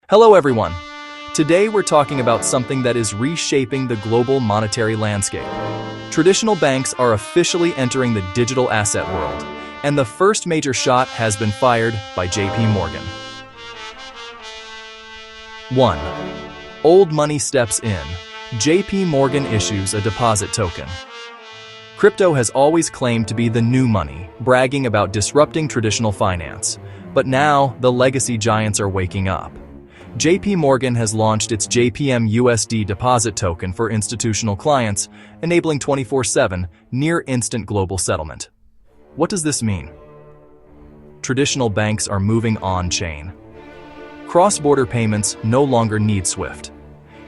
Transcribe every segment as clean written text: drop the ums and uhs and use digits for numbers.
Hello everyone. Today we're talking about something that is reshaping the global monetary landscape. Traditional banks are officially entering the digital asset world, and the first major shot has been fired by JP Morgan. 1. Old money steps in. JP Morgan issues a deposit token. Crypto has always claimed to be the new money, bragging about disrupting traditional finance. But now, the legacy giants are waking up. JP Morgan has launched its JPM USD deposit token for institutional clients, enabling 24/7, near-instant global settlement. What does this mean? Traditional banks are moving on-chain. Cross-border payments no longer need SWIFT.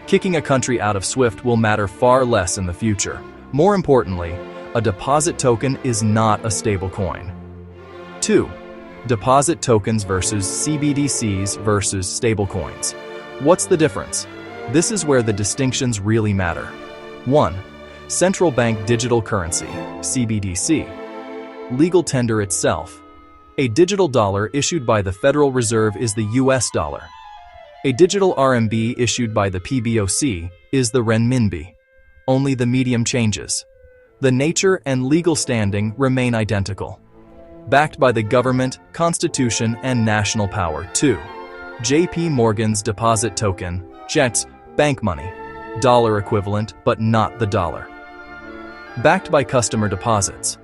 Kicking a country out of SWIFT will matter far less in the future. More importantly, a deposit token is not a stablecoin. 2. Deposit tokens versus CBDCs versus stablecoins. What's the difference? This is where the distinctions really matter. 1. Central bank digital currency, CBDC. Legal tender itself. A digital dollar issued by the Federal Reserve is the US dollar. A digital RMB issued by the PBOC is the renminbi. Only the medium changes. The nature and legal standing remain identical. Backed by the government, constitution, and national power. 2. JP Morgan's deposit token, JETS, bank money, dollar equivalent but not the dollar. Backed by customer deposits,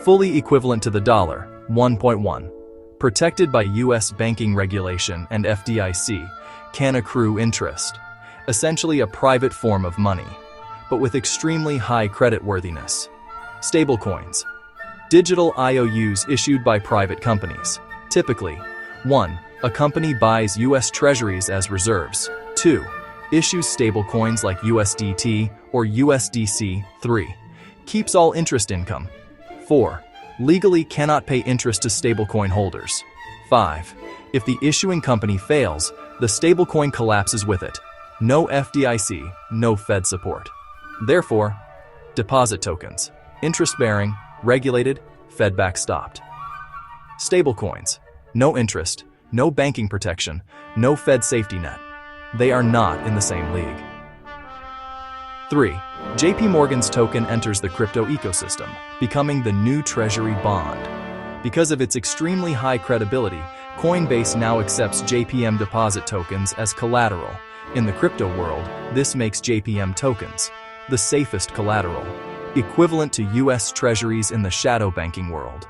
fully equivalent to the dollar, 1.1. Protected by US banking regulation and FDIC, can accrue interest. Essentially a private form of money, but with extremely high creditworthiness. Stablecoins. Digital IOUs issued by private companies. Typically, 1. A company buys US treasuries as reserves. 2. Issues stablecoins like USDT or USDC. 3. Keeps all interest income. 4. Legally cannot pay interest to stablecoin holders. 5. If the issuing company fails, the stablecoin collapses with it. No FDIC, no Fed support. Therefore, deposit tokens. Interest-bearing, regulated, Fed backstopped. Stablecoins. No interest, no banking protection, no Fed safety net. They are not in the same league. 3. JP Morgan's token enters the crypto ecosystem, becoming the new treasury bond. Because of its extremely high credibility, Coinbase now accepts JPM deposit tokens as collateral. In the crypto world, this makes JPM tokens the safest collateral, equivalent to US treasuries in the shadow banking world,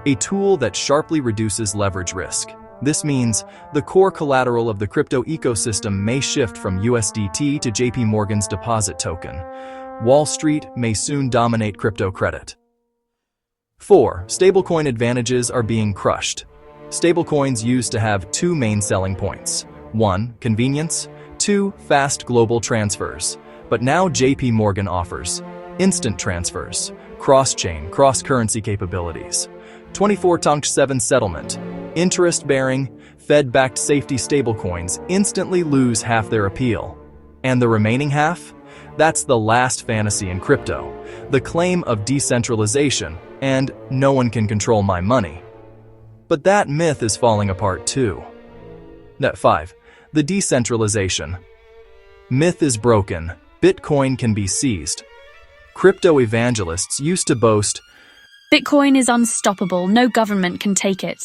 a tool that sharply reduces leverage risk. This means the core collateral of the crypto ecosystem may shift from USDT to JP Morgan's deposit token. Wall Street may soon dominate crypto credit. 4. Stablecoin advantages are being crushed. Stablecoins used to have two main selling points. 1. Convenience. 2. Fast global transfers. But now JP Morgan offers instant transfers, cross-chain, cross-currency capabilities, 24/7 settlement, interest-bearing, Fed-backed safety stablecoins instantly lose half their appeal. And the remaining half? That's the last fantasy in crypto, the claim of decentralization and no one can control my money. But that myth is falling apart too. 5. The decentralization myth is broken. Bitcoin can be seized. Crypto evangelists used to boast, Bitcoin is unstoppable, no government can take it.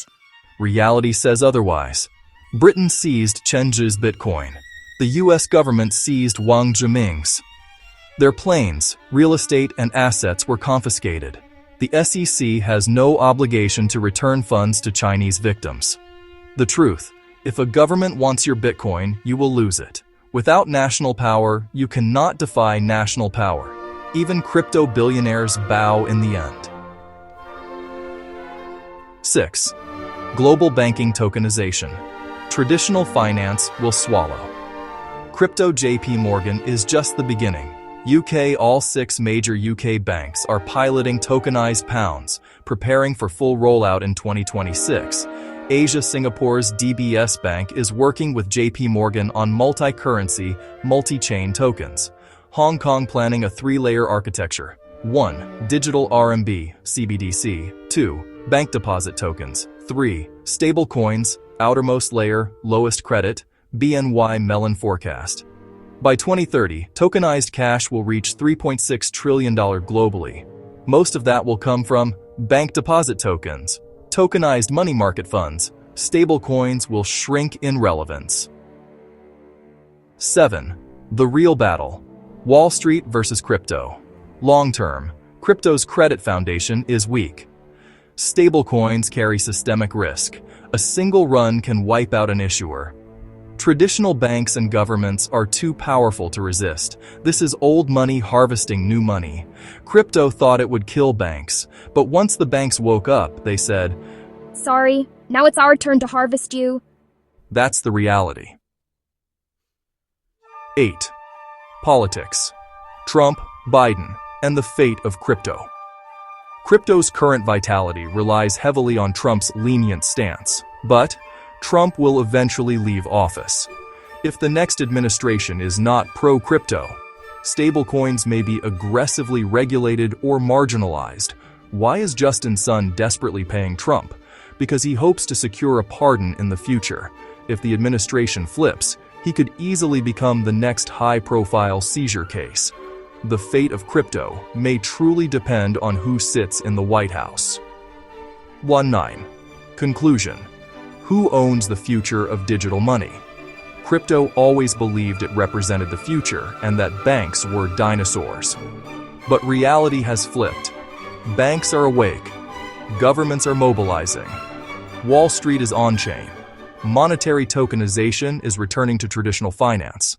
Reality says otherwise. Britain seized Cheng's Bitcoin. The US government seized Wang Zhiming's. Their planes, real estate, and assets were confiscated. The SEC has no obligation to return funds to Chinese victims. The truth, if a government wants your Bitcoin, you will lose it. Without national power, you cannot defy national power. Even crypto billionaires bow in the end. 6. Global banking tokenization. Traditional finance will swallow. Crypto. JP Morgan is just the beginning. All 6 major UK banks are piloting tokenized pounds, preparing for full rollout in 2026. Asia Singapore's DBS Bank is working with JP Morgan on multi-currency, multi-chain tokens. Hong Kong planning a 3-layer architecture. 1. Digital RMB, CBDC. 2. Bank deposit tokens. 3. Stablecoins, outermost layer, lowest credit, BNY Mellon forecast. By 2030, tokenized cash will reach $3.6 trillion globally. Most of that will come from bank deposit tokens, tokenized money market funds. Stablecoins will shrink in relevance. 7. The real battle. Wall Street versus crypto. Long-term, crypto's credit foundation is weak. Stablecoins carry systemic risk. A single run can wipe out an issuer. Traditional banks and governments are too powerful to resist. This is old money harvesting new money. Crypto thought it would kill banks, but once the banks woke up, they said, "Sorry, now it's our turn to harvest you." that's the reality. 8. Politics. Trump, Biden, and the fate of crypto. Crypto's current vitality relies heavily on Trump's lenient stance, but Trump will eventually leave office. If the next administration is not pro-crypto, stablecoins may be aggressively regulated or marginalized. Why is Justin Sun desperately paying Trump? Because he hopes to secure a pardon in the future. If the administration flips, he could easily become the next high-profile seizure case. The fate of crypto may truly depend on who sits in the White House. 1-9. Conclusion. Who owns the future of digital money? Crypto always believed it represented the future and that banks were dinosaurs. But reality has flipped. Banks are awake. Governments are mobilizing. Wall Street is on-chain. Monetary tokenization is returning to traditional finance.